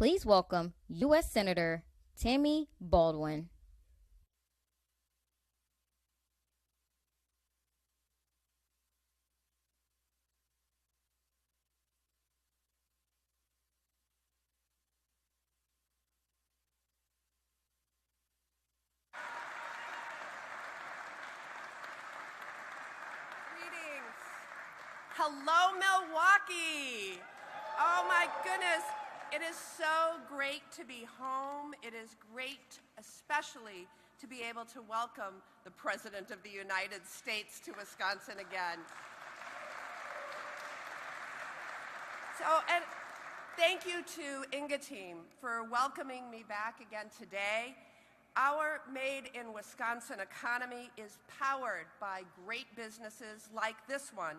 Please welcome U.S. Senator Tammy Baldwin. Hello, Milwaukee. Oh my goodness. It is so great to be home. It is great, especially, to be able to welcome the President of the United States to Wisconsin again. And thank you to Inga Team for welcoming me back again today. Our Made in Wisconsin economy is powered by great businesses like this one.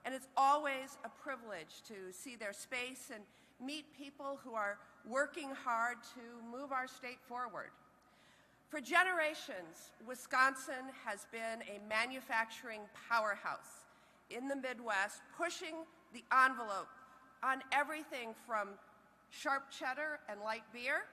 And it's always a privilege to see their space and meet people who are working hard to move our state forward. For generations, Wisconsin has been a manufacturing powerhouse in the Midwest, pushing the envelope on everything from sharp cheddar and light beer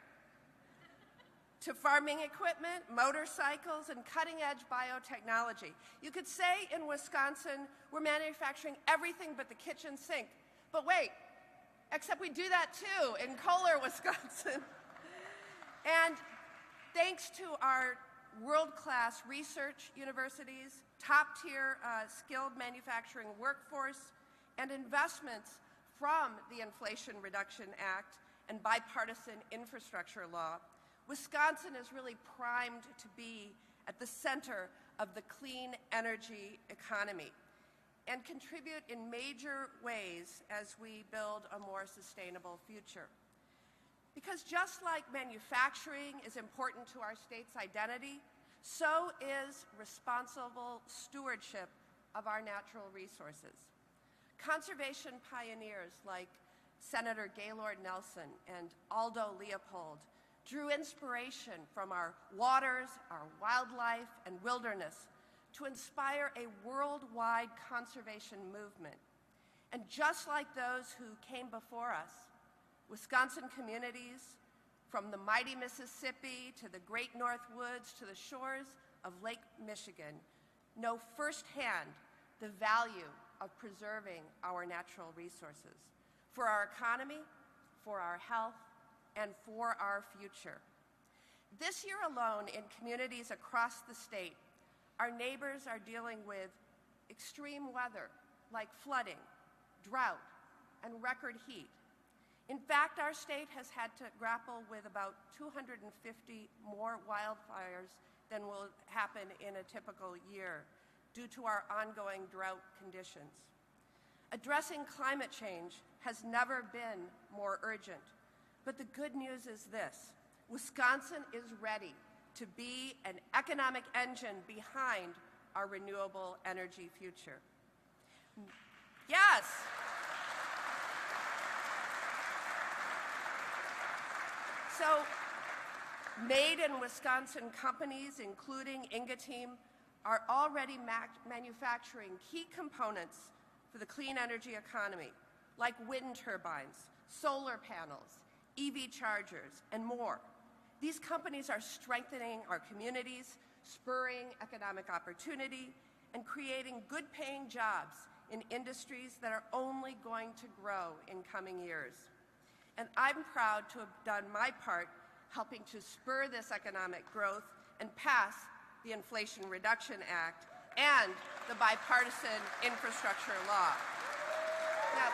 to farming equipment, motorcycles, and cutting-edge biotechnology. You could say in Wisconsin, we're manufacturing everything but the kitchen sink. But wait, except we do that too in Kohler, Wisconsin. And thanks to our world-class research universities, top-tier skilled manufacturing workforce, and investments from the Inflation Reduction Act and bipartisan infrastructure law, Wisconsin is really primed to be at the center of the clean energy economy and contribute in major ways as we build a more sustainable future. Because just like manufacturing is important to our state's identity, so is responsible stewardship of our natural resources. Conservation pioneers like Senator Gaylord Nelson and Aldo Leopold drew inspiration from our waters, our wildlife, and wilderness to inspire a worldwide conservation movement. And just like those who came before us, Wisconsin communities, from the mighty Mississippi to the great North Woods to the shores of Lake Michigan, know firsthand the value of preserving our natural resources for our economy, for our health, and for our future. This year alone, in communities across the state, our neighbors are dealing with extreme weather like flooding, drought, and record heat. In fact, our state has had to grapple with about 250 more wildfires than will happen in a typical year due to our ongoing drought conditions. Addressing climate change has never been more urgent. But the good news is this: Wisconsin is ready to be an economic engine behind our renewable energy future. Yes. So, Made in Wisconsin companies, including Inga Team, are already manufacturing key components for the clean energy economy, like wind turbines, solar panels, EV chargers, and more. These companies are strengthening our communities, spurring economic opportunity, and creating good-paying jobs in industries that are only going to grow in coming years. And I'm proud to have done my part helping to spur this economic growth and pass the Inflation Reduction Act and the bipartisan infrastructure law. Now,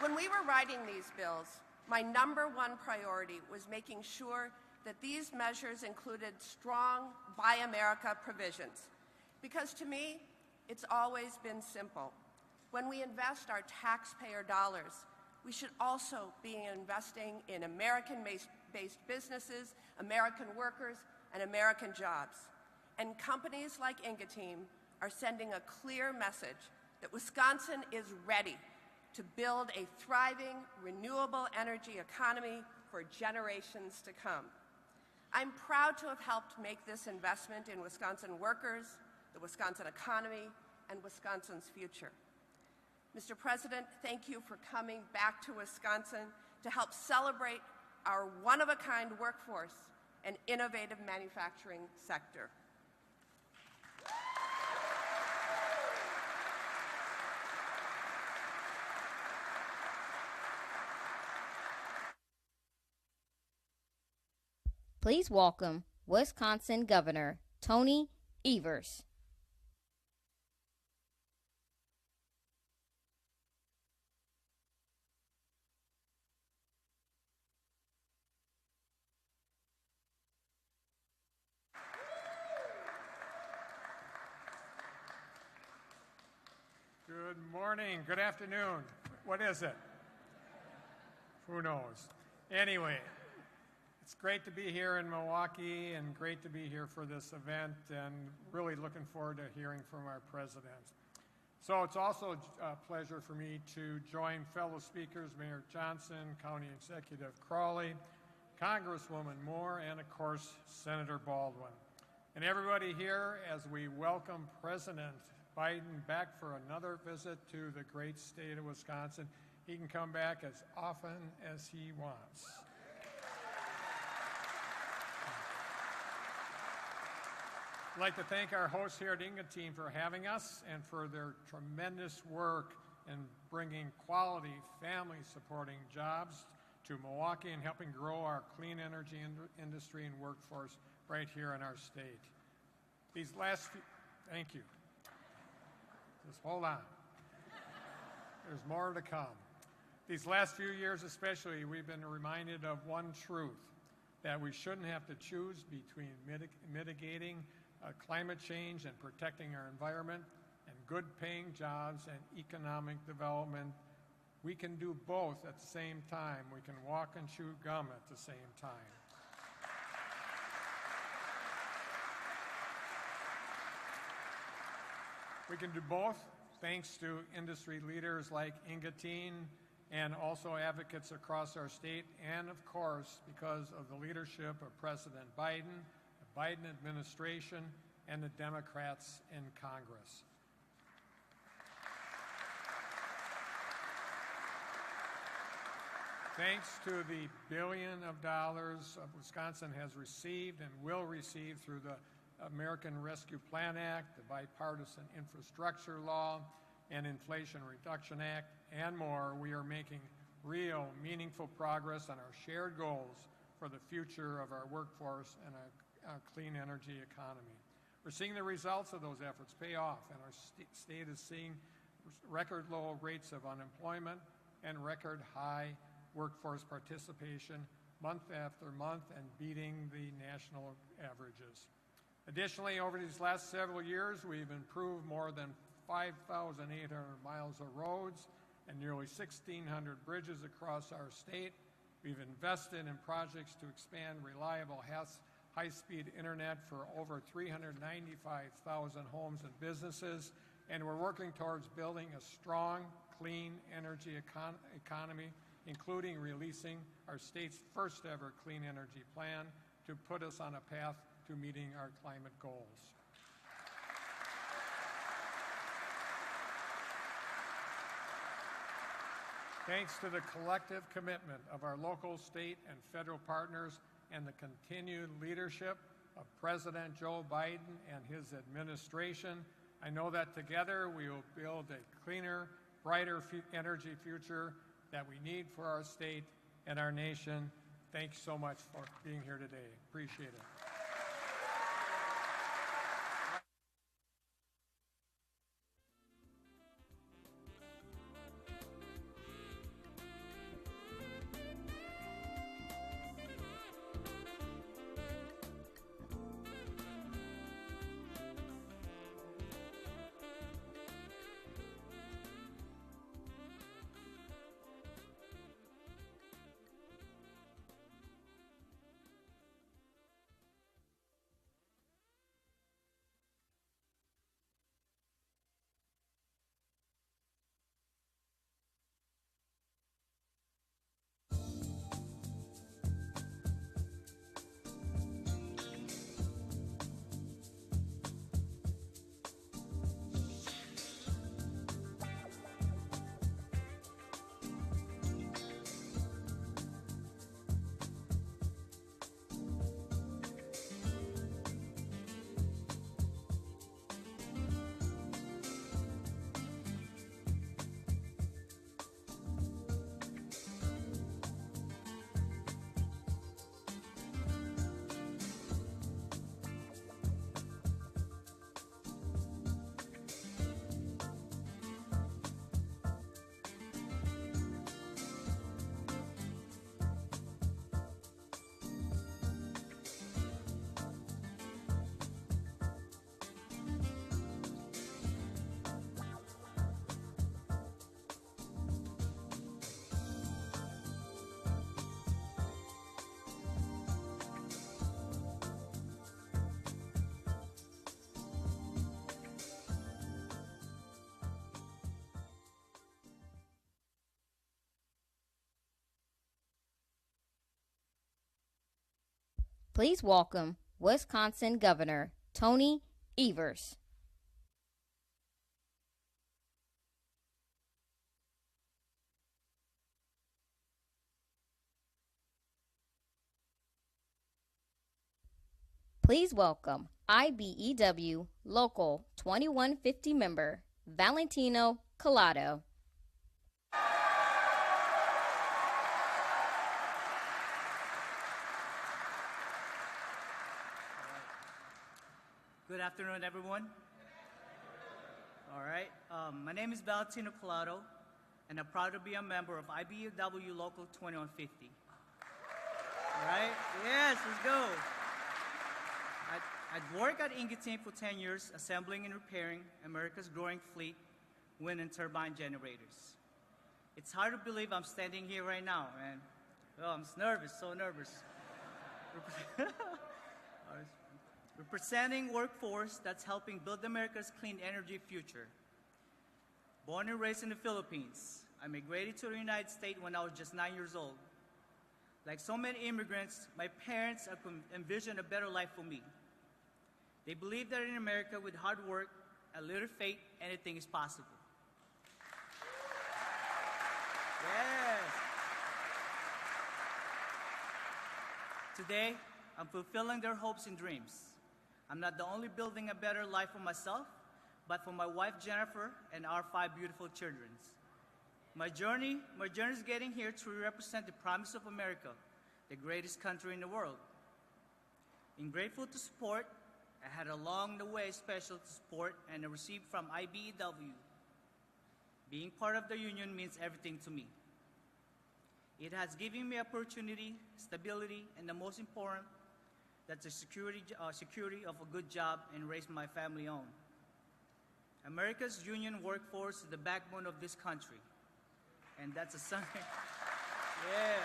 when we were writing these bills, my number one priority was making sure that these measures included strong Buy America provisions. Because to me, it's always been simple. When we invest our taxpayer dollars, we should also be investing in American-based businesses, American workers, and American jobs. And companies like Inga Team are sending a clear message that Wisconsin is ready to build a thriving, renewable energy economy for generations to come. I'm proud to have helped make this investment in Wisconsin workers, the Wisconsin economy, and Wisconsin's future. Mr. President, thank you for coming back to Wisconsin to help celebrate our one-of-a-kind workforce and innovative manufacturing sector. Please welcome Wisconsin Governor Tony Evers. Good morning, good afternoon. What is it? Who knows? Anyway, it's great to be here in Milwaukee and great to be here for this event, and really looking forward to hearing from our president. So it's also a pleasure for me to join fellow speakers, Mayor Johnson, County Executive Crawley, Congresswoman Moore, and of course, Senator Baldwin. And everybody here as we welcome President Biden back for another visit to the great state of Wisconsin. He can come back as often as he wants. I'd like to thank our hosts here at Team for having us and for their tremendous work in bringing quality, family-supporting jobs to Milwaukee and helping grow our clean energy industry and workforce right here in our state. Thank you. Just hold on. There's more to come. These last few years especially, we've been reminded of one truth, that we shouldn't have to choose between mitigating climate change and protecting our environment and good-paying jobs and economic development. We can do both at the same time. We can walk and chew gum at the same time. We can do both thanks to industry leaders like Ingatine and also advocates across our state, and of course because of the leadership of President Biden, the Biden administration, and the Democrats in Congress. Thanks to the $billions Wisconsin has received and will receive through the American Rescue Plan Act, the Bipartisan Infrastructure Law, and Inflation Reduction Act, and more, we are making real, meaningful progress on our shared goals for the future of our workforce and our clean energy economy. We're seeing the results of those efforts pay off, and our state is seeing record low rates of unemployment and record high workforce participation month after month and beating the national averages. Additionally, over these last several years, we've improved more than 5,800 miles of roads and nearly 1,600 bridges across our state. We've invested in projects to expand reliable high-speed internet for over 395,000 homes and businesses, and we're working towards building a strong, clean energy economy, including releasing our state's first-ever clean energy plan to put us on a path to meeting our climate goals. Thanks to the collective commitment of our local, state, and federal partners and the continued leadership of President Joe Biden and his administration, I know that together we will build a cleaner, brighter energy future that we need for our state and our nation. Thanks so much for being here today. Appreciate it. Please welcome Wisconsin Governor Tony Evers. Please welcome IBEW Local 2150 member Valentino Collado. Good afternoon, everyone. All right, my name is Valentino Collado, and I'm proud to be a member of IBEW Local 2150. All right, yes, let's go. I'd worked at Ingeteam for 10 years, assembling and repairing America's growing fleet wind and turbine generators. It's hard to believe I'm standing here right now, man. Oh, I'm nervous, so nervous. Representing workforce that's helping build America's clean energy future. Born and raised in the Philippines, I migrated to the United States when I was just 9 years old. Like so many immigrants, my parents envisioned a better life for me. They believe that in America, with hard work, a little faith, anything is possible. Yes. Today, I'm fulfilling their hopes and dreams. I'm not the only building a better life for myself, but for my wife, Jennifer, and our 5 beautiful children. My journey is getting here to represent the promise of America, the greatest country in the world. I'm grateful to support. I had along the way special support and I received from IBEW. Being part of the union means everything to me. It has given me opportunity, stability, and the most important, that's the security of a good job and raise my family on. America's union workforce is the backbone of this country. And that's a sign. Yeah.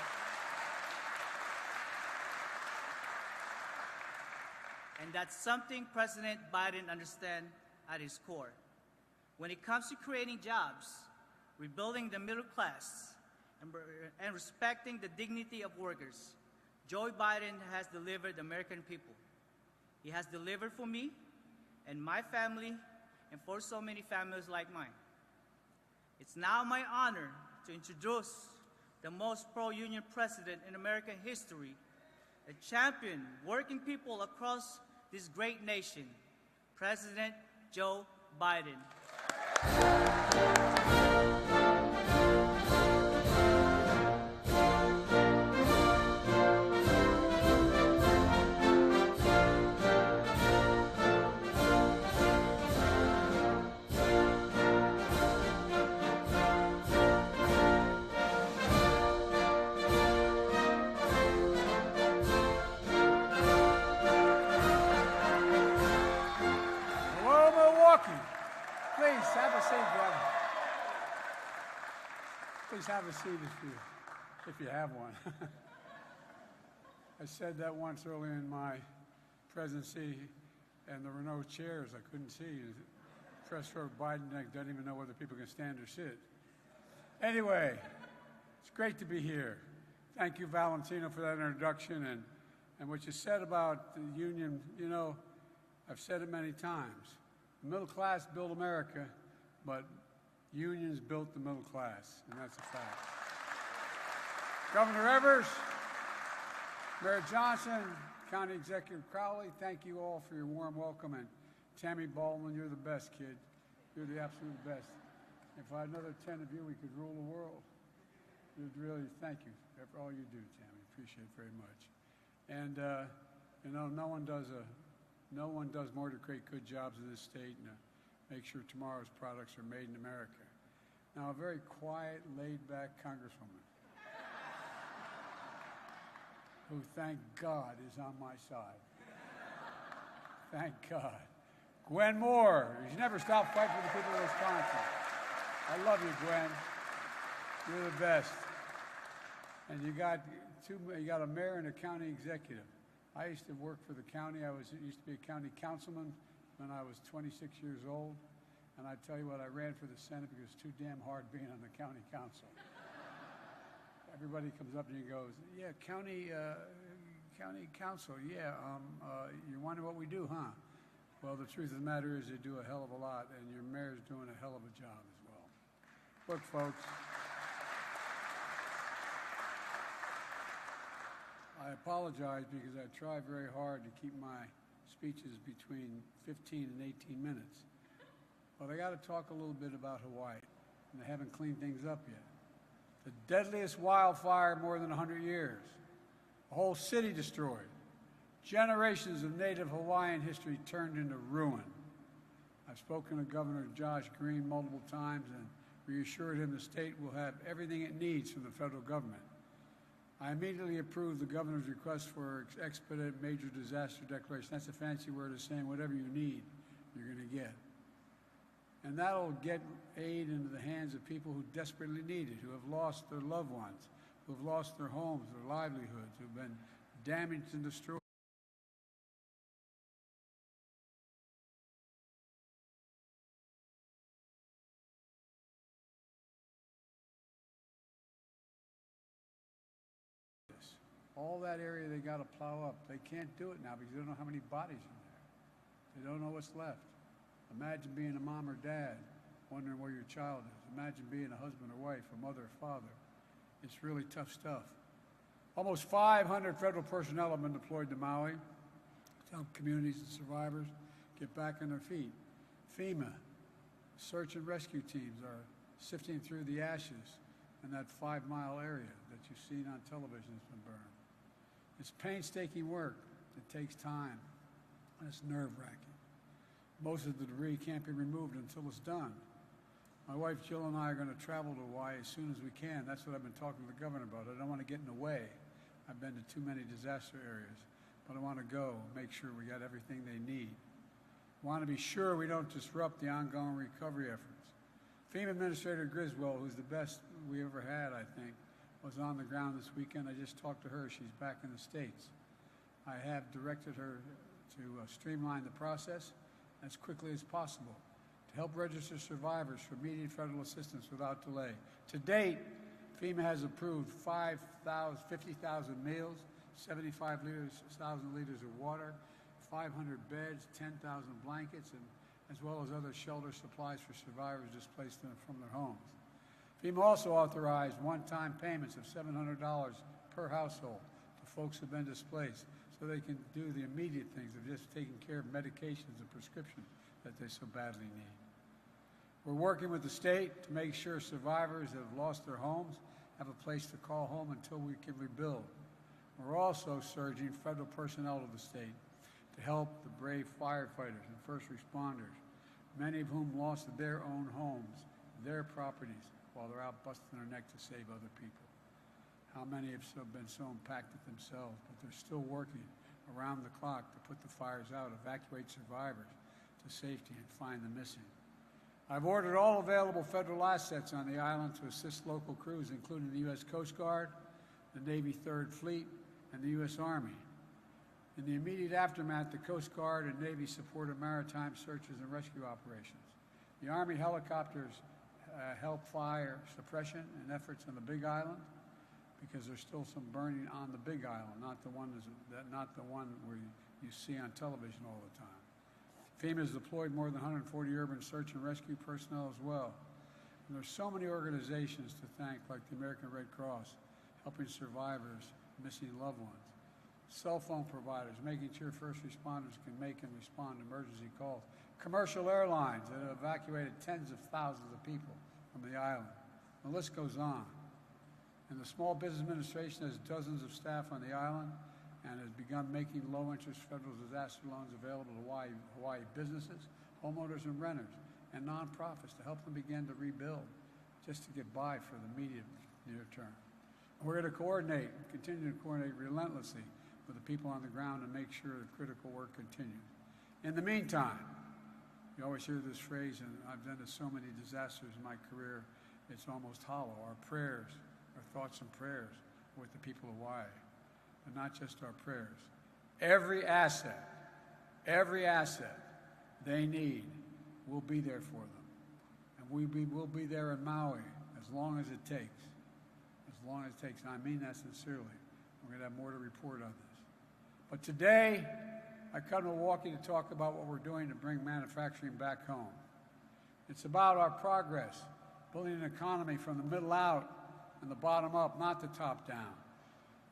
And that's something President Biden understands at his core. When it comes to creating jobs, rebuilding the middle class, and respecting the dignity of workers, Joe Biden has delivered the American people. He has delivered for me and my family and for so many families like mine. It's now my honor to introduce the most pro-union president in American history, a champion working people across this great nation, President Joe Biden. Please have a seat if you have one. I said that once early in my presidency, and there were no chairs. I couldn't see. Press for Biden doesn't even know whether people can stand or sit. Anyway, it's great to be here. Thank you, Valentino, for that introduction. And what you said about the union, you know, I've said it many times. The middle class built America, but unions built the middle class, and that's a fact. Governor Evers, Mayor Johnson, County Executive Crowley, thank you all for your warm welcome. And Tammy Baldwin, you're the best, kid. You're the absolute best. If I had another 10 of you, we could rule the world. You'd really, thank you for all you do, Tammy. Appreciate it very much. And, you know, no one does more to create good jobs in this state and make sure tomorrow's products are made in America. Now, a very quiet, laid-back congresswoman who, thank God, is on my side. Thank God. Gwen Moore. She's never stopped fighting for the people of Wisconsin. I love you, Gwen. You're the best. And you got a mayor and a county executive. I used to work for the county. Used to be a county councilman when I was 26 years old. And I tell you what, I ran for the Senate because it's too damn hard being on the county council. Everybody comes up to you and goes, yeah, county County Council, yeah, you're wondering what we do, huh? Well, the truth of the matter is they do a hell of a lot, and your mayor's doing a hell of a job as well. Look, folks, I apologize because I try very hard to keep my speeches between 15 and 18 minutes. But I got to talk a little bit about Hawaii, and they haven't cleaned things up yet. The deadliest wildfire in more than 100 years. A whole city destroyed. Generations of native Hawaiian history turned into ruin. I've spoken to Governor Josh Green multiple times and reassured him the state will have everything it needs from the federal government. I immediately approved the governor's request for expedited major disaster declaration. That's a fancy word of saying whatever you need, you're going to get. And that'll get aid into the hands of people who desperately need it, who have lost their loved ones, who have lost their homes, their livelihoods, who have been damaged and destroyed. All that area they got to plow up. They can't do it now because they don't know how many bodies are there. They don't know what's left. Imagine being a mom or dad, wondering where your child is. Imagine being a husband or wife, a mother or father. It's really tough stuff. Almost 500 federal personnel have been deployed to Maui to help communities and survivors get back on their feet. FEMA, search and rescue teams are sifting through the ashes in that 5-mile area that you've seen on television has been burned. It's painstaking work. It takes time, and it's nerve-wracking. Most of the debris can't be removed until it's done. My wife Jill and I are going to travel to Hawaii as soon as we can. That's what I've been talking to the governor about. I don't want to get in the way. I've been to too many disaster areas, but I want to go, make sure we got everything they need. I want to be sure we don't disrupt the ongoing recovery efforts. FEMA Administrator Griswold, who's the best we ever had, I think, was on the ground this weekend. I just talked to her. She's back in the States. I have directed her to streamline the process as quickly as possible to help register survivors for immediate federal assistance without delay. To date, FEMA has approved 50,000 meals, 75,000 liters of water, 500 beds, 10,000 blankets, and as well as other shelter supplies for survivors displaced from their homes. FEMA also authorized one-time payments of $700 per household to folks who have been displaced so they can do the immediate things of just taking care of medications and prescriptions that they so badly need. We're working with the state to make sure survivors that have lost their homes have a place to call home until we can rebuild. We're also surging federal personnel to the state to help the brave firefighters and first responders, many of whom lost their own homes, their properties, while they're out busting their neck to save other people. How many have been so impacted themselves, but they're still working around the clock to put the fires out, evacuate survivors to safety, and find the missing. I've ordered all available federal assets on the island to assist local crews, including the U.S. Coast Guard, the Navy 3rd Fleet, and the U.S. Army. In the immediate aftermath, the Coast Guard and Navy supported maritime searches and rescue operations. The Army helicopters help fire suppression and efforts on the Big Island because there's still some burning on the Big Island, not the one where you see on television all the time. FEMA has deployed more than 140 urban search and rescue personnel as well. And there's so many organizations to thank, like the American Red Cross, helping survivors, missing loved ones. Cell phone providers, making sure first responders can make and respond to emergency calls. Commercial airlines that have evacuated tens of thousands of people from the island. The list goes on. And the Small Business Administration has dozens of staff on the island and has begun making low-interest federal disaster loans available to Hawaii businesses, homeowners and renters, and nonprofits to help them begin to rebuild, just to get by for the immediate near term. We're going to continue to coordinate relentlessly with the people on the ground and make sure that critical work continues. In the meantime, you always hear this phrase, and I've done so many disasters in my career, it's almost hollow. Our prayers, our thoughts and prayers are with the people of Hawaii, but not just our prayers. Every asset they need, we'll be there for them. And we'll be there in Maui as long as it takes. As long as it takes. And I mean that sincerely. We're going to have more to report on this. But today, I come to Milwaukee to talk about what we're doing to bring manufacturing back home. It's about our progress, building an economy from the middle out and the bottom up, not the top down.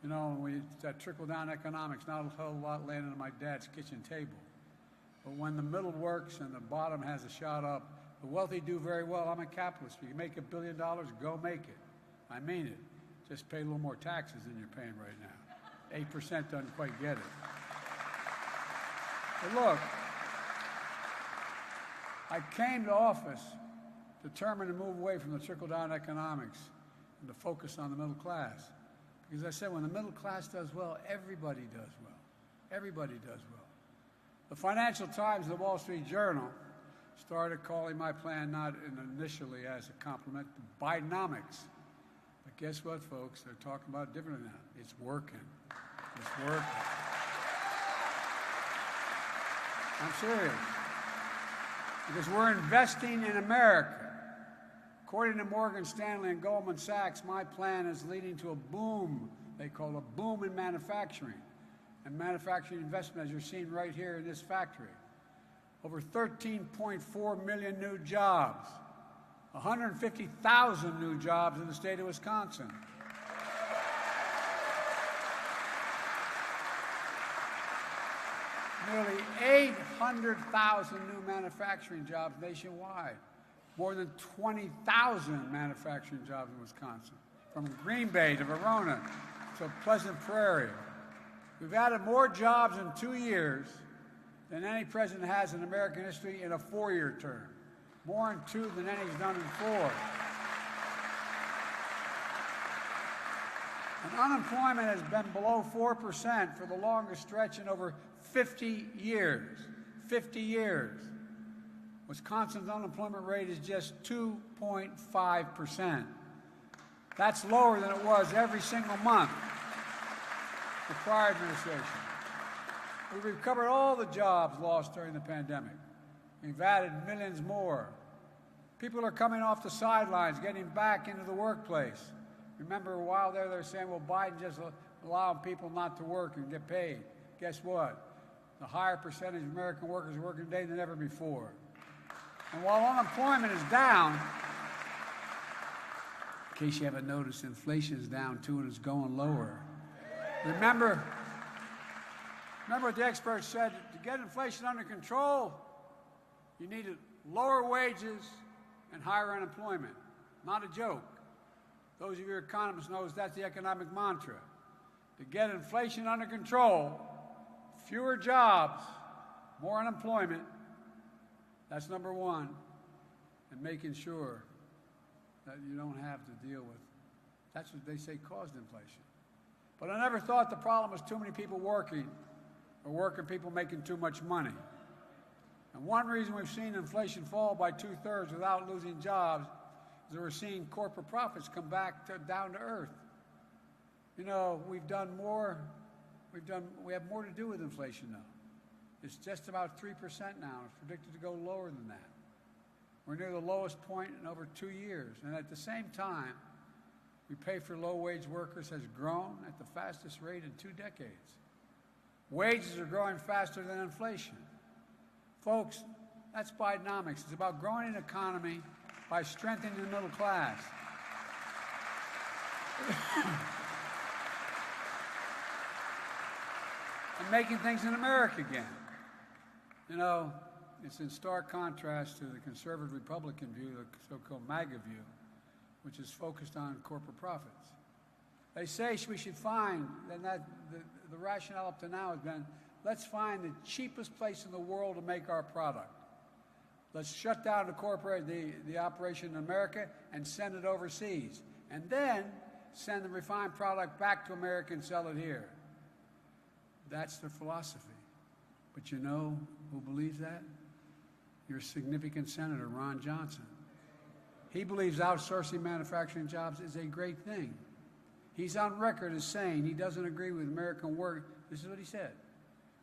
You know, that trickle-down economics, not a whole lot landing on my dad's kitchen table. But when the middle works and the bottom has a shot up, the wealthy do very well. I'm a capitalist. If you make $1 billion, go make it. I mean it. Just pay a little more taxes than you're paying right now. 8% doesn't quite get it. But look, I came to office determined to move away from the trickle-down economics and to focus on the middle class. Because I said when the middle class does well, everybody does well. Everybody does well. The Financial Times and the Wall Street Journal started calling my plan not initially as a compliment to Bidenomics. But guess what, folks? They're talking about it differently now. It's working. It's working. I'm serious. Because we're investing in America. According to Morgan Stanley and Goldman Sachs, my plan is leading to a boom, they call a boom in manufacturing. And manufacturing investment, as you're seeing right here in this factory. Over 13.4 million new jobs, 150,000 new jobs in the state of Wisconsin. Nearly 800,000 new manufacturing jobs nationwide. More than 20,000 manufacturing jobs in Wisconsin, from Green Bay to Verona to Pleasant Prairie. We've added more jobs in 2 years than any president has in American history in a 4-year term. More in 2 than any's done in 4. And unemployment has been below 4% for the longest stretch in over 50 years. 50 years. Wisconsin's unemployment rate is just 2.5%. That's lower than it was every single month the prior administration. We've recovered all the jobs lost during the pandemic. We've added millions more. People are coming off the sidelines, getting back into the workplace. Remember a while there, they were saying, well, Biden just allowed people not to work and get paid. Guess what? The higher percentage of American workers are working today than ever before. And while unemployment is down, in case you haven't noticed, inflation is down too and it's going lower. Remember what the experts said, to get inflation under control, you needed lower wages and higher unemployment. Not a joke. Those of you economists know that's the economic mantra. To get inflation under control, fewer jobs, more unemployment, that's number one, and making sure that you don't have to deal with, that's what they say caused inflation. But I never thought the problem was too many people working or working people making too much money. And one reason we've seen inflation fall by 2/3 without losing jobs is that we're seeing corporate profits come back down to earth. You know, we have more to do with inflation now. It's just about 3% now. It's predicted to go lower than that. We're near the lowest point in over 2 years. And at the same time, we pay for low-wage workers has grown at the fastest rate in 2 decades. Wages are growing faster than inflation. Folks, that's Bidenomics. It's about growing an economy by strengthening the middle class. And making things in America again. You know, it's in stark contrast to the conservative Republican view, the so-called MAGA view, which is focused on corporate profits. They say we should find, and the rationale up to now has been, let's find the cheapest place in the world to make our product. Let's shut down the operation in America and send it overseas. And then send the refined product back to America and sell it here. That's their philosophy. But you know who believes that? Your significant Senator, Ron Johnson. He believes outsourcing manufacturing jobs is a great thing. He's on record as saying he doesn't agree with American work. This is what he said.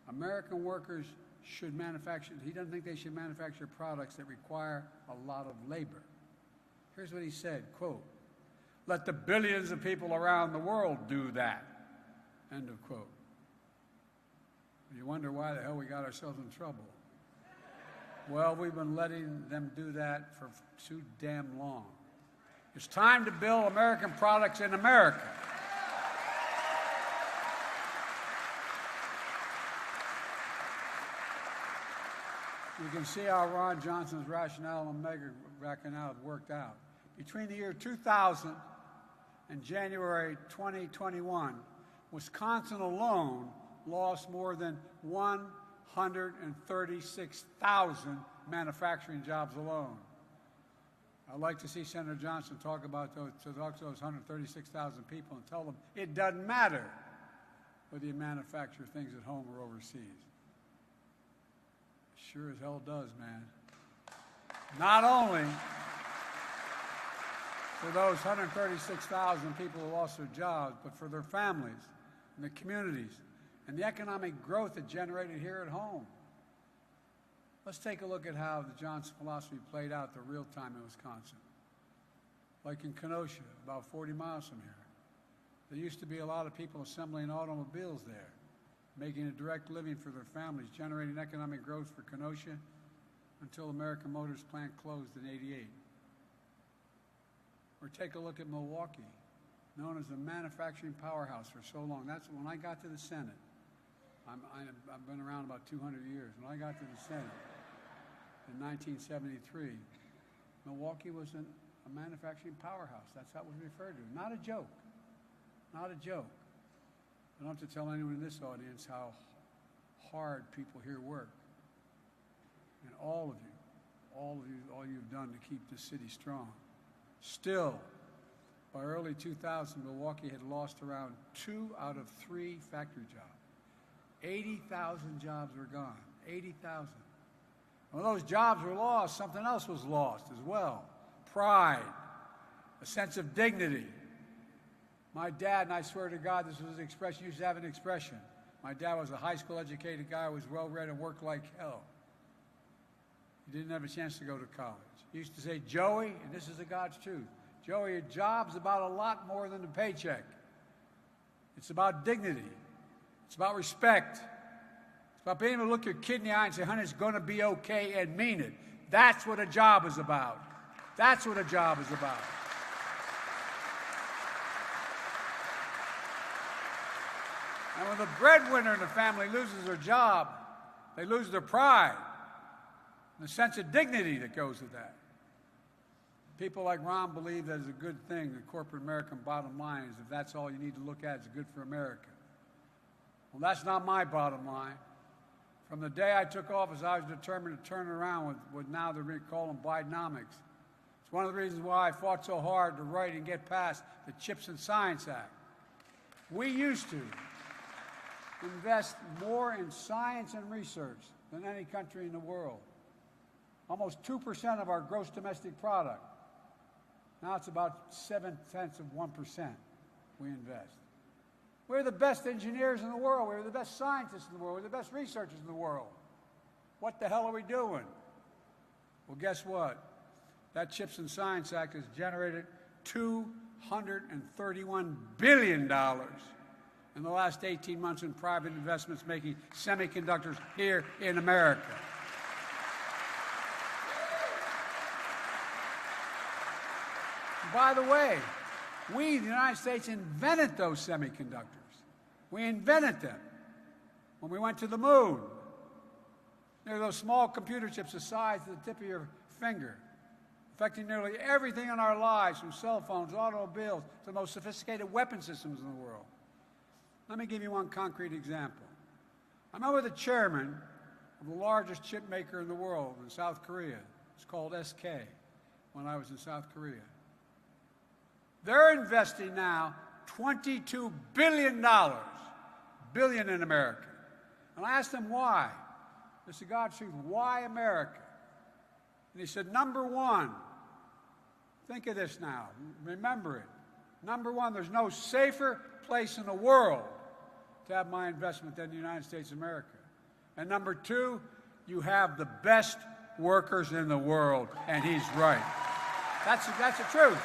American workers should manufacture, he doesn't think they should manufacture products that require a lot of labor. Here's what he said, quote, "Let the billions of people around the world do that," end of quote. You wonder why the hell we got ourselves in trouble. Well, we've been letting them do that for too damn long. It's time to build American products in America. You can see how Ron Johnson's rationale and Omega rationale have worked out. Between the year 2000 and January 2021, Wisconsin alone lost more than 136,000 manufacturing jobs alone. I'd like to see Senator Johnson talk to those 136,000 people and tell them it doesn't matter whether you manufacture things at home or overseas. Sure as hell does, man. Not only for those 136,000 people who lost their jobs, but for their families and the communities and the economic growth it generated here at home. Let's take a look at how the Johnson philosophy played out the real time in Wisconsin. Like in Kenosha, about 40 miles from here. There used to be a lot of people assembling automobiles there, making a direct living for their families, generating economic growth for Kenosha until American Motors plant closed in '88. Or take a look at Milwaukee, known as the manufacturing powerhouse for so long. That's when I got to the Senate. I've been around about 200 years. When I got to the Senate in 1973, Milwaukee was a manufacturing powerhouse. That's how it was referred to. Not a joke. Not a joke. I don't have to tell anyone in this audience how hard people here work. And all you've done to keep this city strong. Still, by early 2000, Milwaukee had lost around 2 out of 3 factory jobs. 80,000 jobs were gone. 80,000. When those jobs were lost, something else was lost as well. Pride, a sense of dignity. My dad, and I swear to God, this was an expression, used to have an expression. My dad was a high school educated guy who was well-read and worked like hell. He didn't have a chance to go to college. He used to say, Joey, and this is the God's truth, Joey, a job's about a lot more than a paycheck. It's about dignity. It's about respect. It's about being able to look your kid in the eye and say, honey, it's going to be okay, and mean it. That's what a job is about. That's what a job is about. And when the breadwinner in the family loses their job, they lose their pride and the sense of dignity that goes with that. People like Ron believe that it's a good thing, the corporate American bottom line is if that's all you need to look at, it's good for America. Well, that's not my bottom line. From the day I took office, I was determined to turn it around with what now they're calling Bidenomics. It's one of the reasons why I fought so hard to write and get past the Chips and Science Act. We used to invest more in science and research than any country in the world. Almost 2% of our gross domestic product. Now it's about 0.7% we invest. We're the best engineers in the world. We're the best scientists in the world. We're the best researchers in the world. What the hell are we doing? Well, guess what? That Chips and Science Act has generated $231 billion in the last 18 months in private investments making semiconductors here in America. By the way, we, the United States, invented those semiconductors. We invented them when we went to the moon. They're those small computer chips the size of the tip of your finger, affecting nearly everything in our lives, from cell phones, automobiles, to the most sophisticated weapon systems in the world. Let me give you one concrete example. I remember the chairman of the largest chip maker in the world in South Korea. It's called SK, when I was in South Korea. They're investing now $22 billion, billion in America. And I asked them why. This is God's truth. Why America? And he said, number one, think of this now. Remember it. Number one, there's no safer place in the world to have my investment than the United States of America. And number two, you have the best workers in the world. And he's right. That's the truth.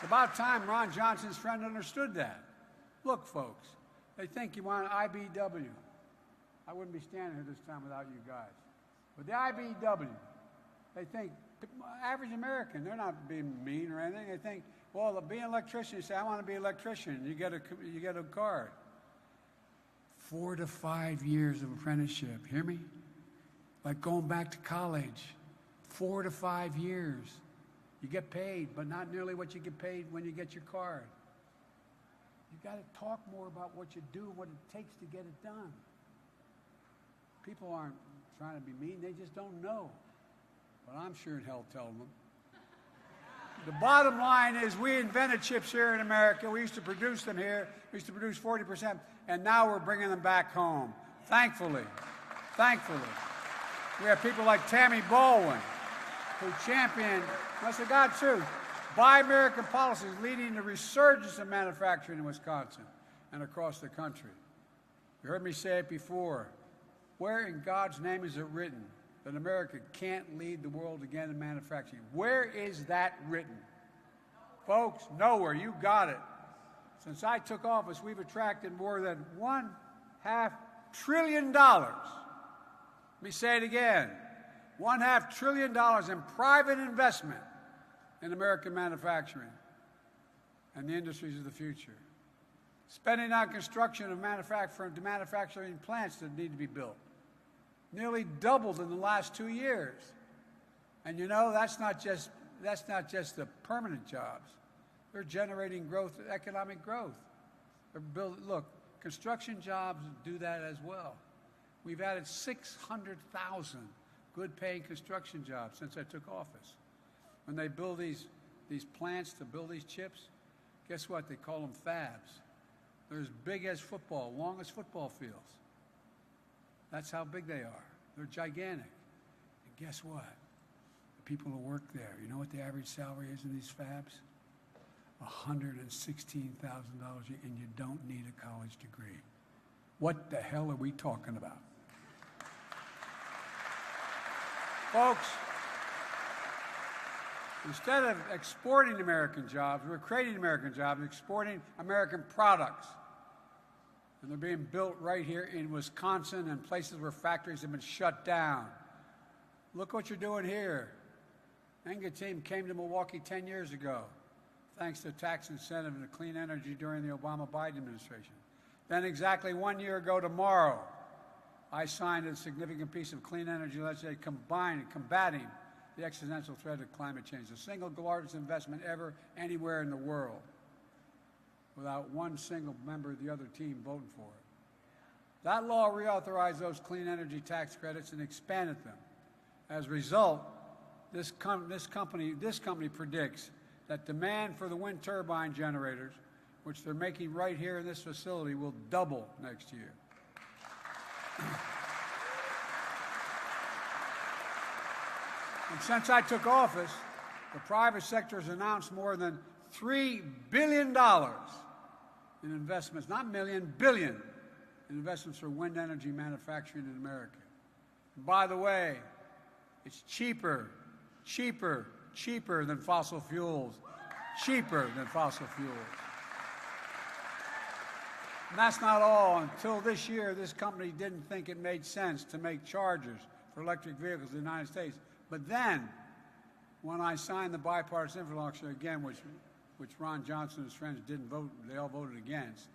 It's about time Ron Johnson's friend understood that. Look, folks, they think you want IBW. I wouldn't be standing here this time without you guys. But the IBW, they think, average American, they're not being mean or anything. They think, well, be an electrician. You say, I want to be an electrician. You get a card. 4 to 5 years of apprenticeship. Hear me? Like going back to college. 4 to 5 years. You get paid, but not nearly what you get paid when you get your card. You got to talk more about what you do, what it takes to get it done. People aren't trying to be mean, they just don't know. But I'm sure in hell telling them. The bottom line is we invented chips here in America. We used to produce them here. We used to produce 40%, and now we're bringing them back home. Thankfully. We have people like Tammy Baldwin, who championed, honest to God truth, Buy American policies leading to resurgence of manufacturing in Wisconsin and across the country. You heard me say it before. Where in God's name is it written that America can't lead the world again in manufacturing? Where is that written? Folks, nowhere. You got it. Since I took office, we've attracted more than $1.5 trillion. Let me say it again. $1.5 trillion in private investment in American manufacturing and the industries of the future. Spending on construction of manufacturing plants that need to be built nearly doubled in the last 2 years. And you know, that's not just the permanent jobs. They're generating growth, economic growth. Look, construction jobs do that as well. We've added 600,000 good-paying construction jobs since I took office. When they build these plants to build these chips, guess what? They call them fabs. They're as big as football, long as football fields. That's how big they are. They're gigantic. And guess what? The people who work there, you know what the average salary is in these fabs? $116,000 a year, and you don't need a college degree. What the hell are we talking about? Folks, instead of exporting American jobs, we're creating American jobs, exporting American products. And they're being built right here in Wisconsin and places where factories have been shut down. Look what you're doing here. Enga team came to Milwaukee 10 years ago, thanks to tax incentive and clean energy during the Obama-Biden administration. Then exactly 1 year ago tomorrow, I signed a significant piece of clean energy legislation combating the existential threat of climate change, the single largest investment ever anywhere in the world, without one single member of the other team voting for it. That law reauthorized those clean energy tax credits and expanded them. As a result, this company predicts that demand for the wind turbine generators, which they're making right here in this facility, will double next year. And since I took office, the private sector has announced more than $3 billion in investments, not million, billion, in investments for wind energy manufacturing in America. And by the way, it's cheaper than fossil fuels, cheaper than fossil fuels. And that's not all. Until this year, this company didn't think it made sense to make chargers for electric vehicles in the United States. But then, when I signed the bipartisan infrastructure again, which Ron Johnson and his friends didn't vote, they all voted against,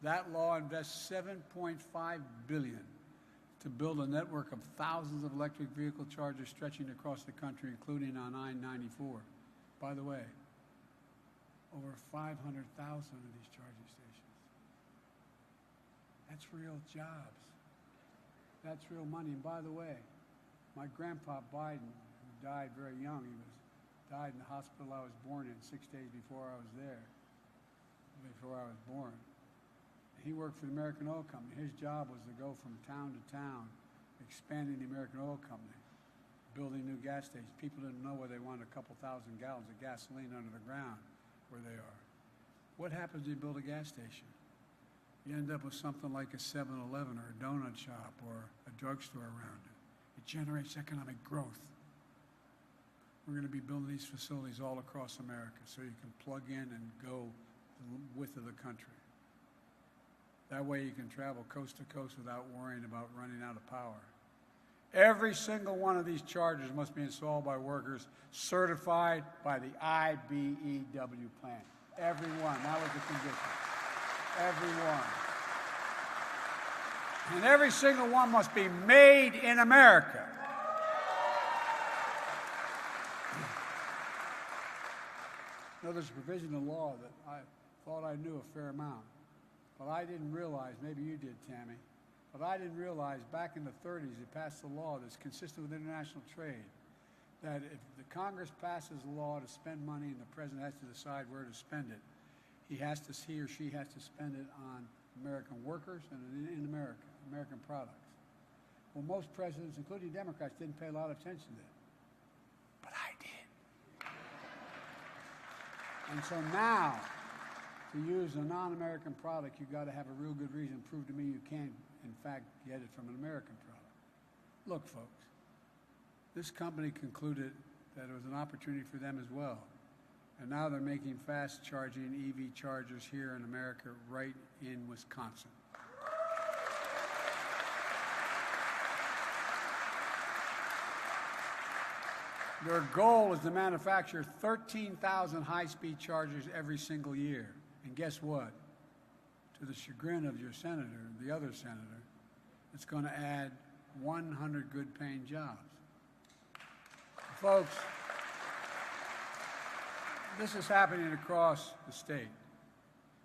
that law invests $7.5 billion to build a network of thousands of electric vehicle chargers stretching across the country, including on I-94. By the way, over 500,000 of these charging stations. That's real jobs. That's real money. And by the way, my grandpa Biden, who died very young, died in the hospital I was born in 6 days before I was born. He worked for the American Oil Company. His job was to go from town to town, expanding the American Oil Company, building new gas stations. People didn't know where they wanted a couple thousand gallons of gasoline under the ground where they are. What happens when you build a gas station? You end up with something like a 7-Eleven or a donut shop or a drugstore around it. It generates economic growth. We're going to be building these facilities all across America so you can plug in and go the width of the country. That way you can travel coast to coast without worrying about running out of power. Every single one of these chargers must be installed by workers certified by the IBEW plant. Every one. That was the condition. Every one. And every single one must be made in America. You know, there's a provision in law that I thought I knew a fair amount, but I didn't realize, maybe you did, Tammy, but I didn't realize back in the 30s it passed a law that's consistent with international trade, that if the Congress passes a law to spend money and the president has to decide where to spend it, he or she has to spend it on American workers and in America, American products. Well, most presidents, including Democrats, didn't pay a lot of attention to that. But I did. And so now, to use a non-American product, you've got to have a real good reason. Prove to me you can, in fact, get it from an American product. Look, folks, this company concluded that it was an opportunity for them as well. And now they're making fast-charging EV chargers here in America, right in Wisconsin. Their goal is to manufacture 13,000 high-speed chargers every single year. And guess what? To the chagrin of your senator, the other senator, it's going to add 100 good-paying jobs. Folks, this is happening across the state.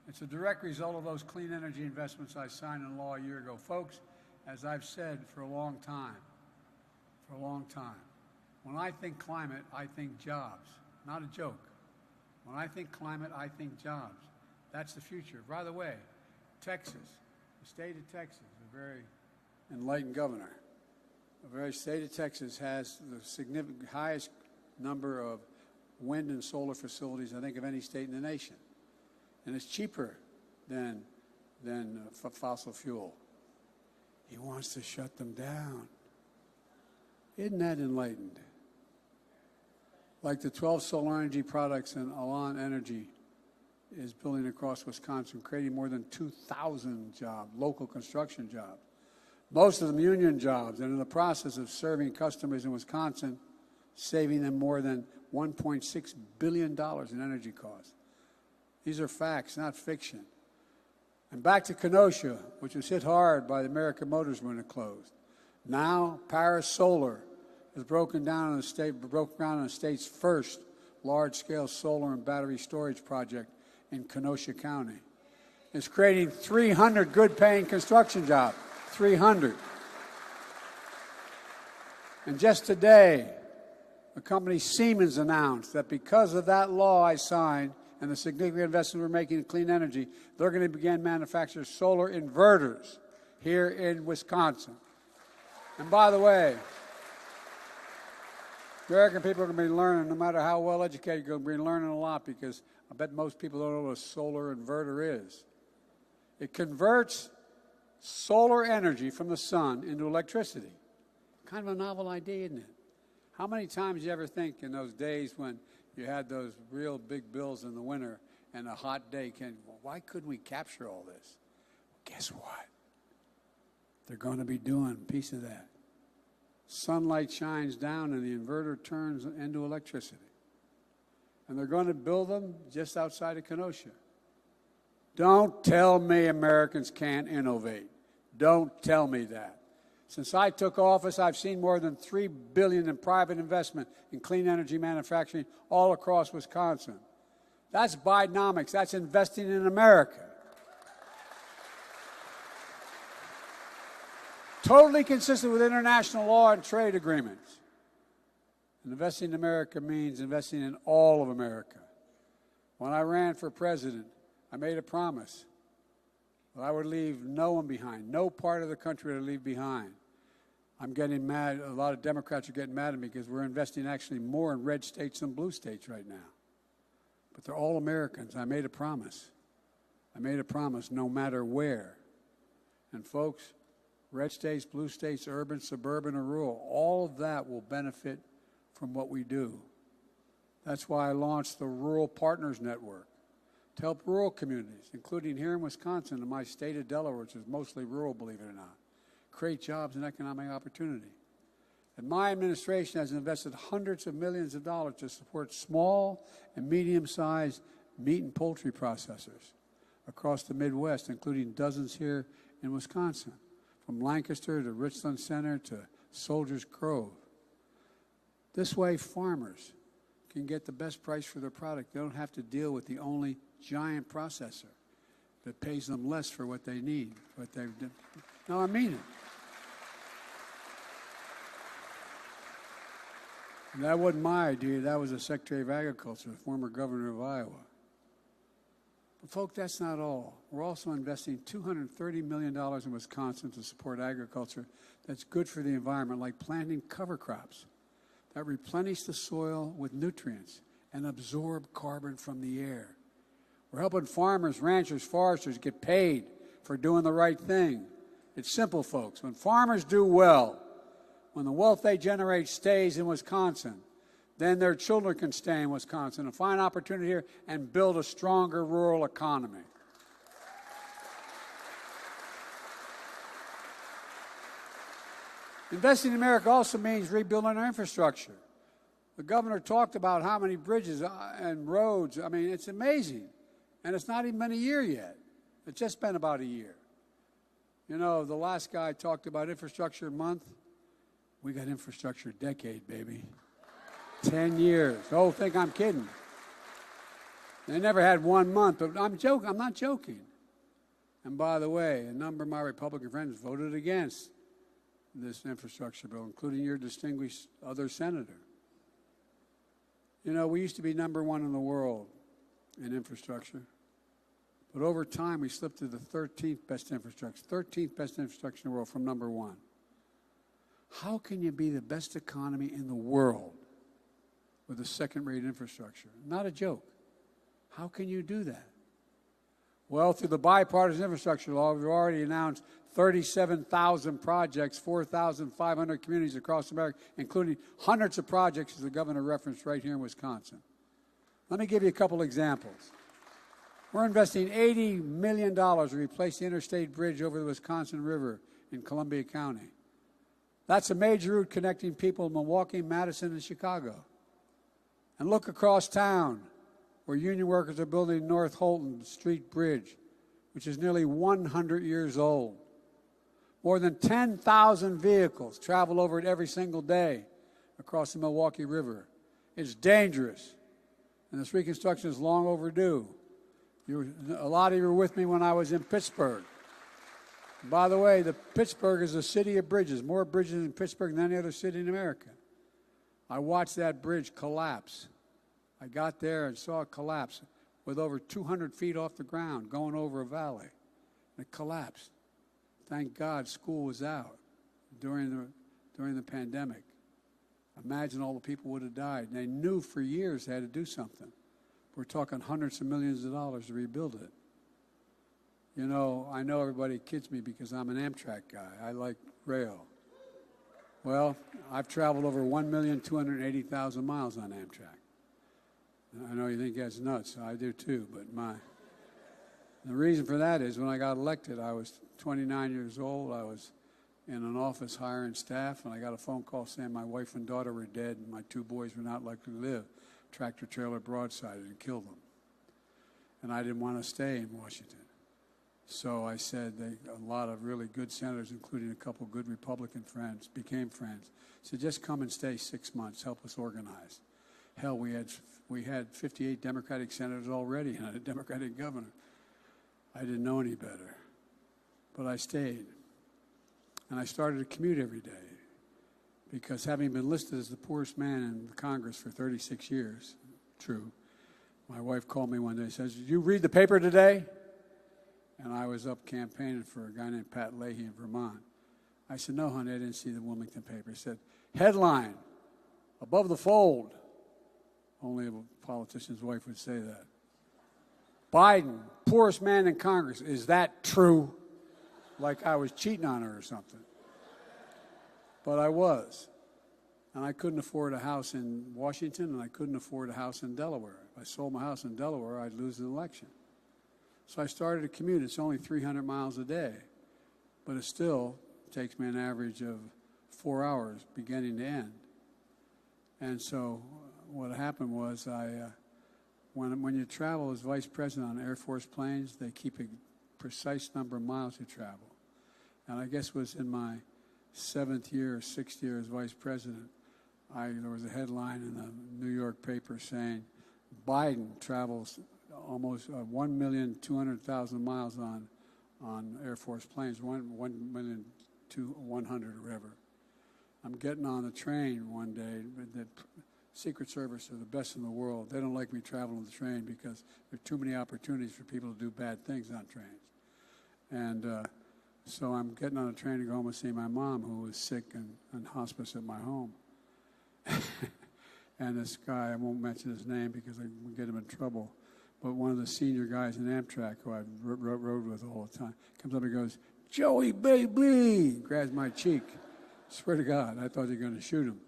It's a direct result of those clean energy investments I signed into law a year ago. Folks, as I've said for a long time, when I think climate, I think jobs. Not a joke. When I think climate, I think jobs. That's the future. By the way, Texas, the state of Texas, a very enlightened governor, the very state of Texas has the significant highest number of wind and solar facilities, I think, of any state in the nation. And it's cheaper than fossil fuel. He wants to shut them down. Isn't that enlightened? Like the 12 solar energy products in Alon Energy is building across Wisconsin, creating more than 2,000 jobs, local construction jobs. Most of them union jobs, and in the process of serving customers in Wisconsin, saving them more than $1.6 billion in energy costs. These are facts, not fiction. And back to Kenosha, which was hit hard by the American Motors when it closed. Now, Paris Solar has broken ground on the state's first large-scale solar and battery storage project in Kenosha County. It's creating 300 good-paying construction jobs. 300. And just today, the company Siemens announced that because of that law I signed and the significant investment we're making in clean energy, they're going to begin manufacturing solar inverters here in Wisconsin. And by the way, American people are going to be learning, no matter how well educated, you're going to be learning a lot, because I bet most people don't know what a solar inverter is. It converts solar energy from the sun into electricity. Kind of a novel idea, isn't it? How many times do you ever think in those days when you had those real big bills in the winter and a hot day well, why couldn't we capture all this? Well, guess what? They're going to be doing a piece of that. Sunlight shines down and the inverter turns into electricity. And they're going to build them just outside of Kenosha. Don't tell me Americans can't innovate. Don't tell me that. Since I took office, I've seen more than $3 billion in private investment in clean energy manufacturing all across Wisconsin. That's Bidenomics. That's investing in America. Totally consistent with international law and trade agreements. And investing in America means investing in all of America. When I ran for president, I made a promise that I would leave no one behind, no part of the country to leave behind. I'm getting mad. A lot of Democrats are getting mad at me because we're investing actually more in red states than blue states right now. But they're all Americans. I made a promise. I made a promise no matter where. And folks, red states, blue states, urban, suburban, or rural, all of that will benefit from what we do. That's why I launched the Rural Partners Network to help rural communities, including here in Wisconsin and my state of Delaware, which is mostly rural, believe it or not, create jobs and economic opportunity. And my administration has invested hundreds of millions of dollars to support small and medium-sized meat and poultry processors across the Midwest, including dozens here in Wisconsin, from Lancaster to Richland Center to Soldiers Grove. This way, farmers can get the best price for their product. They don't have to deal with the only giant processor that pays them less for what they need, what they've done. No, I mean it. And that wasn't my idea. That was the Secretary of Agriculture, the former governor of Iowa. But, folks, that's not all. We're also investing $230 million in Wisconsin to support agriculture that's good for the environment, like planting cover crops that replenish the soil with nutrients and absorb carbon from the air. We're helping farmers, ranchers, foresters get paid for doing the right thing. It's simple, folks. When farmers do well, when the wealth they generate stays in Wisconsin, then their children can stay in Wisconsin and find opportunity here and build a stronger rural economy. Investing in America also means rebuilding our infrastructure. The governor talked about how many bridges and roads. I mean, it's amazing. And it's not even been a year yet. It's just been about a year. You know, the last guy talked about infrastructure month. We got infrastructure decade, baby. 10 years. Oh, think I'm kidding. They never had 1 month, but I'm not joking. And by the way, a number of my Republican friends voted against this infrastructure bill, including your distinguished other senator. You know, we used to be #1 in the world in infrastructure, but over time we slipped to the 13th best infrastructure in the world from #1. How can you be the best economy in the world with a second-rate infrastructure? Not a joke. How can you do that? Well, through the bipartisan infrastructure law, we've already announced 37,000 projects, 4,500 communities across America, including hundreds of projects, as the governor referenced, right here in Wisconsin. Let me give you a couple examples. We're investing $80 million to replace the interstate bridge over the Wisconsin River in Columbia County. That's a major route connecting people in Milwaukee, Madison, and Chicago. And look across town, where union workers are building North Holton Street Bridge, which is nearly 100 years old. More than 10,000 vehicles travel over it every single day across the Milwaukee River. It's dangerous, and this reconstruction is long overdue. A lot of you were with me when I was in Pittsburgh. By the way, Pittsburgh is a city of bridges, more bridges in Pittsburgh than any other city in America. I watched that bridge collapse. I got there and saw it collapse with over 200 feet off the ground going over a valley. It collapsed. Thank God school was out during the pandemic. Imagine all the people would have died. And they knew for years they had to do something. We're talking hundreds of millions of dollars to rebuild it. You know, I know everybody kids me because I'm an Amtrak guy. I like rail. Well, I've traveled over 1,280,000 miles on Amtrak. I know you think that's nuts. I do too, but the reason for that is when I got elected, I was 29 years old. I was in an office hiring staff, and I got a phone call saying my wife and daughter were dead and my 2 boys were not likely to live. Tractor trailer broadsided and killed them. And I didn't want to stay in Washington. So I said a lot of really good senators, including a couple good Republican friends, became friends. Said, just come and stay 6 months, help us organize. Hell, we had 58 Democratic senators already and a Democratic governor. I didn't know any better. But I stayed. And I started to commute every day because having been listed as the poorest man in Congress for 36 years, true, my wife called me one day and says, did you read the paper today? And I was up campaigning for a guy named Pat Leahy in Vermont. I said, no, honey, I didn't see the Wilmington paper. He said, headline, above the fold. Only a politician's wife would say that. Biden, poorest man in Congress. Is that true? Like I was cheating on her or something. But I was. And I couldn't afford a house in Washington, and I couldn't afford a house in Delaware. If I sold my house in Delaware, I'd lose the election. So I started a commute. It's only 300 miles a day, but it still takes me an average of 4 hours beginning to end. And so what happened was when you travel as vice president on Air Force planes, they keep a precise number of miles you travel. And I guess it was in my 7th year or 6th year as vice president, there was a headline in a New York paper saying Biden travels almost 1,200,000 miles on Air Force planes, 1,000,100 or whatever. I'm getting on a train one day. The Secret Service are the best in the world. They don't like me traveling the train because there are too many opportunities for people to do bad things on trains. And so I'm getting on a train to go home and see my mom, who was sick and in hospice at my home. And this guy, I won't mention his name because I will get him in trouble, but one of the senior guys in Amtrak who I rode with all the time comes up and goes, "Joey, baby," grabs my cheek. Swear to God, I thought they were going to shoot him.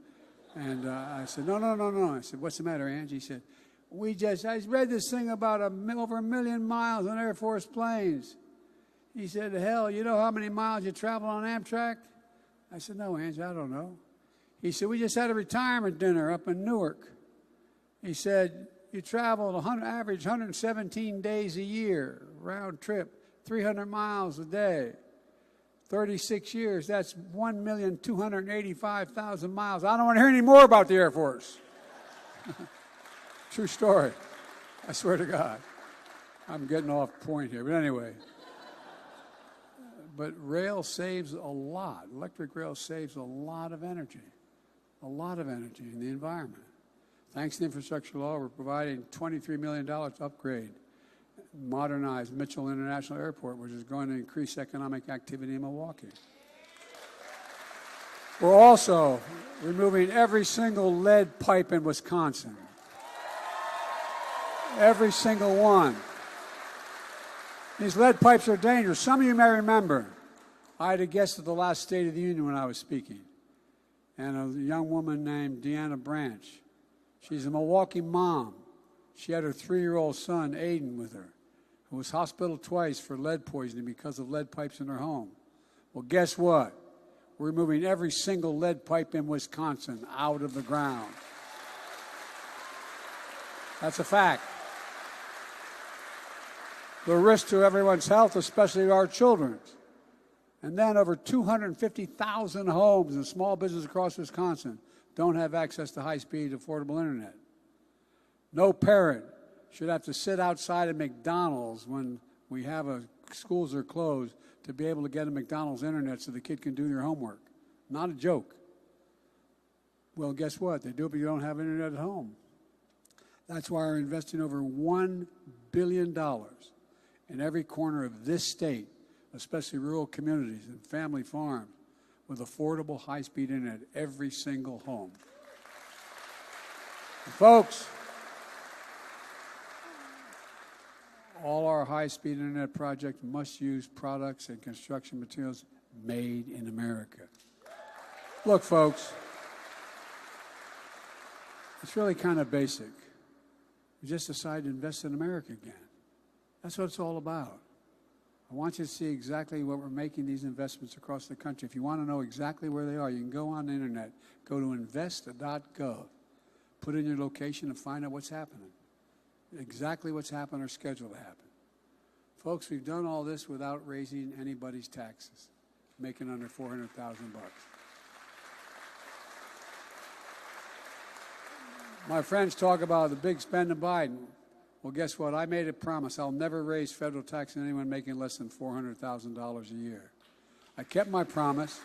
And I said, no. I said, "What's the matter, Angie?" He said, I read this thing about over 1 million miles on Air Force planes. He said, "Hell, you know how many miles you travel on Amtrak?" I said, "No, Angie, I don't know." He said, "We just had a retirement dinner up in Newark." He said, "You travel average 117 days a year, round trip, 300 miles a day. 36 years, that's 1,285,000 miles. I don't want to hear any more about the Air Force." True story. I swear to God. I'm getting off point here. But anyway. But rail saves a lot. Electric rail saves a lot of energy. A lot of energy in the environment. Thanks to the infrastructure law, we're providing $23 million to upgrade, modernize Mitchell International Airport, which is going to increase economic activity in Milwaukee. We're also removing every single lead pipe in Wisconsin. Every single one. These lead pipes are dangerous. Some of you may remember, I had a guest at the last State of the Union when I was speaking, and a young woman named Deanna Branch. She's a Milwaukee mom. She had her 3-year-old son, Aiden, with her, who was hospitalized twice for lead poisoning because of lead pipes in her home. Well, guess what? We're removing every single lead pipe in Wisconsin out of the ground. That's a fact. The risk to everyone's health, especially our children's. And then over 250,000 homes and small businesses across Wisconsin don't have access to high-speed, affordable internet. No parent should have to sit outside of McDonald's when schools are closed to be able to get a McDonald's internet so the kid can do their homework. Not a joke. Well, guess what? They do it, but you don't have internet at home. That's why we're investing over $1 billion in every corner of this state, especially rural communities and family farms, with affordable high-speed internet, every single home. And folks, all our high-speed internet projects must use products and construction materials made in America. Look, folks, it's really kind of basic. We just decided to invest in America again. That's what it's all about. I want you to see exactly what we're making these investments across the country. If you want to know exactly where they are, you can go on the internet, go to invest.gov, put in your location and find out what's happening. Exactly what's happened or scheduled to happen. Folks, we've done all this without raising anybody's taxes, making under $400,000. My friends talk about the big spend of Biden. Well, guess what? I made a promise. I'll never raise federal tax on anyone making less than $400,000 a year. I kept my promise.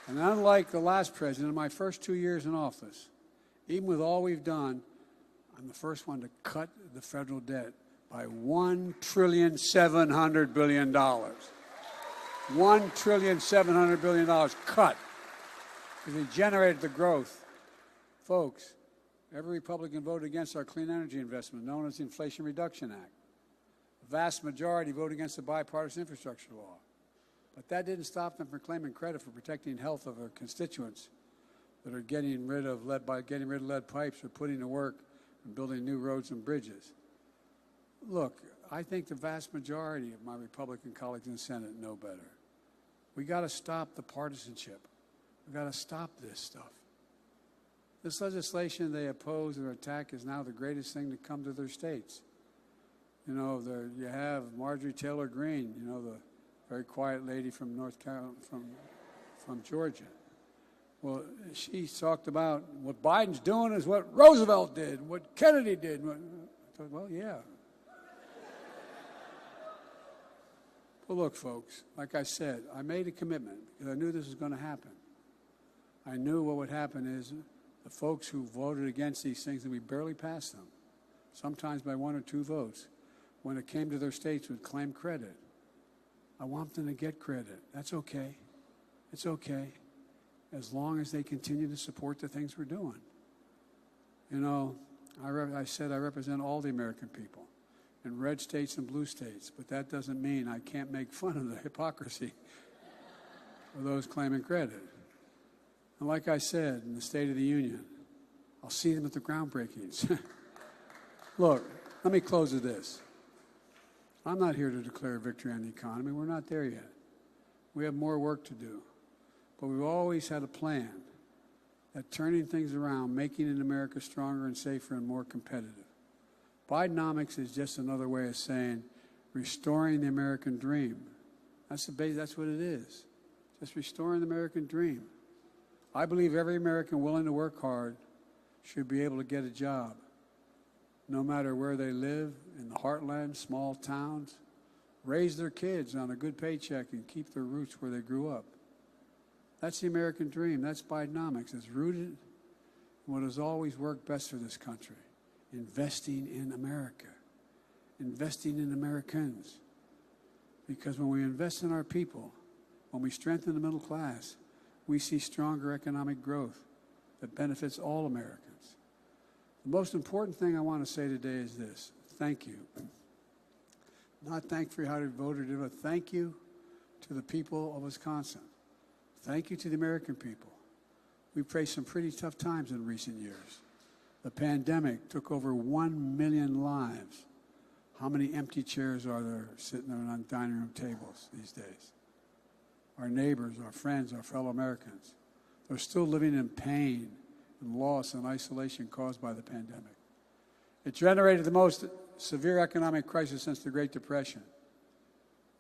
And unlike the last president, in my first 2 years in office, even with all we've done, I'm the first one to cut the federal debt by $1,700 billion. $1,700 billion cut. Because it generated the growth. Folks, every Republican voted against our clean energy investment, known as the Inflation Reduction Act. The vast majority voted against the bipartisan infrastructure law. But that didn't stop them from claiming credit for protecting the health of their constituents. that are getting rid of lead pipes or putting to work and building new roads and bridges. Look, I think the vast majority of my Republican colleagues in the Senate know better. We got to stop the partisanship. We got to stop this stuff. This legislation they oppose or attack is now the greatest thing to come to their states. You know, you have Marjorie Taylor Greene, you know, the very quiet lady from North Carolina, from Georgia. Well, she talked about what Biden's doing is what Roosevelt did, what Kennedy did. I thought, well, yeah. Well, look, folks, like I said, I made a commitment because I knew this was going to happen. I knew what would happen is the folks who voted against these things, and we barely passed them, sometimes by 1 or 2 votes, when it came to their states would claim credit. I want them to get credit. That's okay. It's okay, as long as they continue to support the things we're doing. You know, I said I represent all the American people, in red states and blue states, but that doesn't mean I can't make fun of the hypocrisy of those claiming credit. And like I said in the State of the Union, I'll see them at the groundbreakings. Look, let me close with this. I'm not here to declare victory on the economy. We're not there yet. We have more work to do. But we've always had a plan that turning things around, making it America stronger and safer and more competitive. Bidenomics is just another way of saying restoring the American dream. That's what it is. Just restoring the American dream. I believe every American willing to work hard should be able to get a job, no matter where they live, in the heartland, small towns, raise their kids on a good paycheck and keep their roots where they grew up. That's the American dream. That's Bidenomics. It's rooted in what has always worked best for this country, investing in America, investing in Americans. Because when we invest in our people, when we strengthen the middle class, we see stronger economic growth that benefits all Americans. The most important thing I want to say today is this. Thank you. Not thank for how you voted, but thank you to the people of Wisconsin. Thank you to the American people. We've faced some pretty tough times in recent years. The pandemic took over 1 million lives. How many empty chairs are there sitting there on dining room tables these days? Our neighbors, our friends, our fellow Americans, they're still living in pain and loss and isolation caused by the pandemic. It generated the most severe economic crisis since the Great Depression.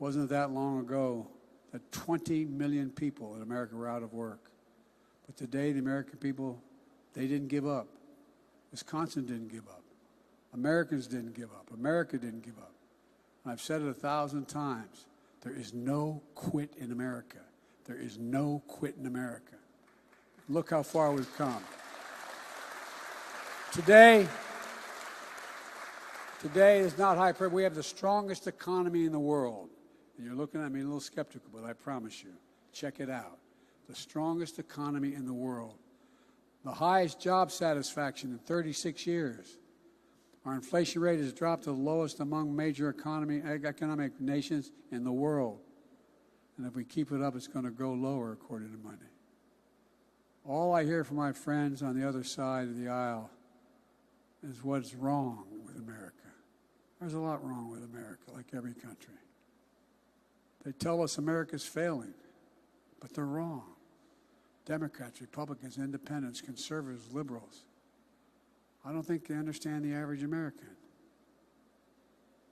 Wasn't that long ago that 20 million people in America were out of work. But today, the American people, they didn't give up. Wisconsin didn't give up. Americans didn't give up. America didn't give up. And I've said it 1,000 times. There is no quit in America. There is no quit in America. Look how far we've come. Today is not hyperbole. We have the strongest economy in the world. And you're looking at me a little skeptical, but I promise you, check it out. The strongest economy in the world. The highest job satisfaction in 36 years. Our inflation rate has dropped to the lowest among major economic nations in the world. And if we keep it up, it's going to go lower, according to Monday. All I hear from my friends on the other side of the aisle is what's wrong with America. There's a lot wrong with America, like every country. They tell us America's failing, but they're wrong. Democrats, Republicans, independents, conservatives, liberals. I don't think they understand the average American.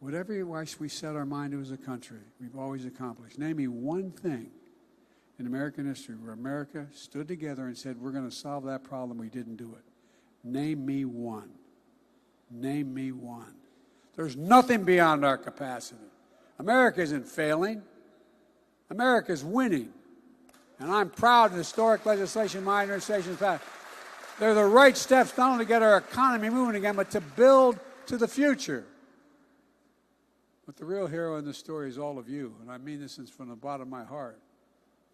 Whatever we set our mind to as a country, we've always accomplished. Name me one thing in American history where America stood together and said, we're going to solve that problem, we didn't do it. Name me one. Name me one. There's nothing beyond our capacity. America isn't failing. America is winning. And I'm proud of the historic legislation my administration has passed. They're the right steps not only to get our economy moving again, but to build to the future. But the real hero in the story is all of you, and I mean this from the bottom of my heart.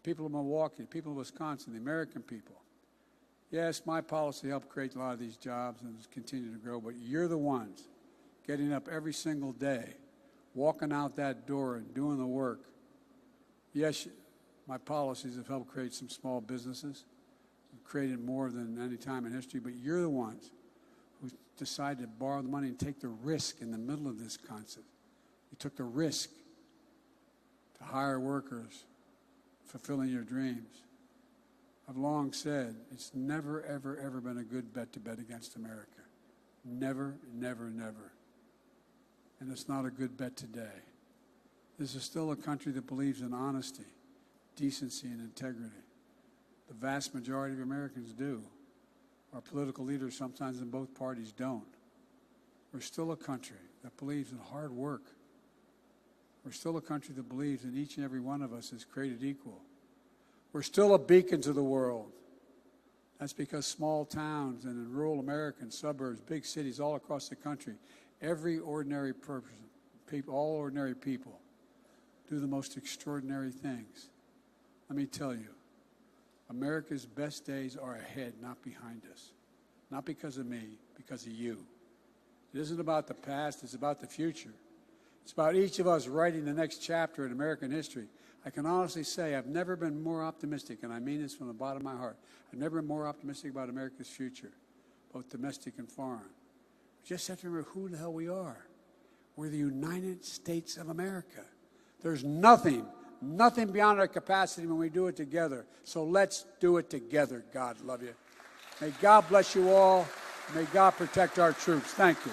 People of Milwaukee, people of Wisconsin, the American people. Yes, my policy helped create a lot of these jobs and continue to grow, but you're the ones getting up every single day, walking out that door and doing the work. Yes, my policies have helped create some small businesses, created more than any time in history, but you're the ones who decided to borrow the money and take the risk in the middle of this concept. You took the risk to hire workers, fulfilling your dreams. I've long said it's never, ever, ever been a good bet to bet against America. Never, never, never. And it's not a good bet today. This is still a country that believes in honesty, decency, and integrity. The vast majority of Americans do. Our political leaders, sometimes in both parties, don't. We're still a country that believes in hard work. We're still a country that believes that each and every one of us is created equal. We're still a beacon to the world. That's because small towns and in rural America and suburbs, big cities all across the country, every ordinary person, all ordinary people, do the most extraordinary things. Let me tell you, America's best days are ahead, not behind us. Not because of me, because of you. It isn't about the past, it's about the future. It's about each of us writing the next chapter in American history. I can honestly say I've never been more optimistic, and I mean this from the bottom of my heart. I've never been more optimistic about America's future, both domestic and foreign. We just have to remember who the hell we are. We're the United States of America. There's nothing beyond our capacity when we do it together. So let's do it together. God love you. May God bless you all. May God protect our troops. Thank you.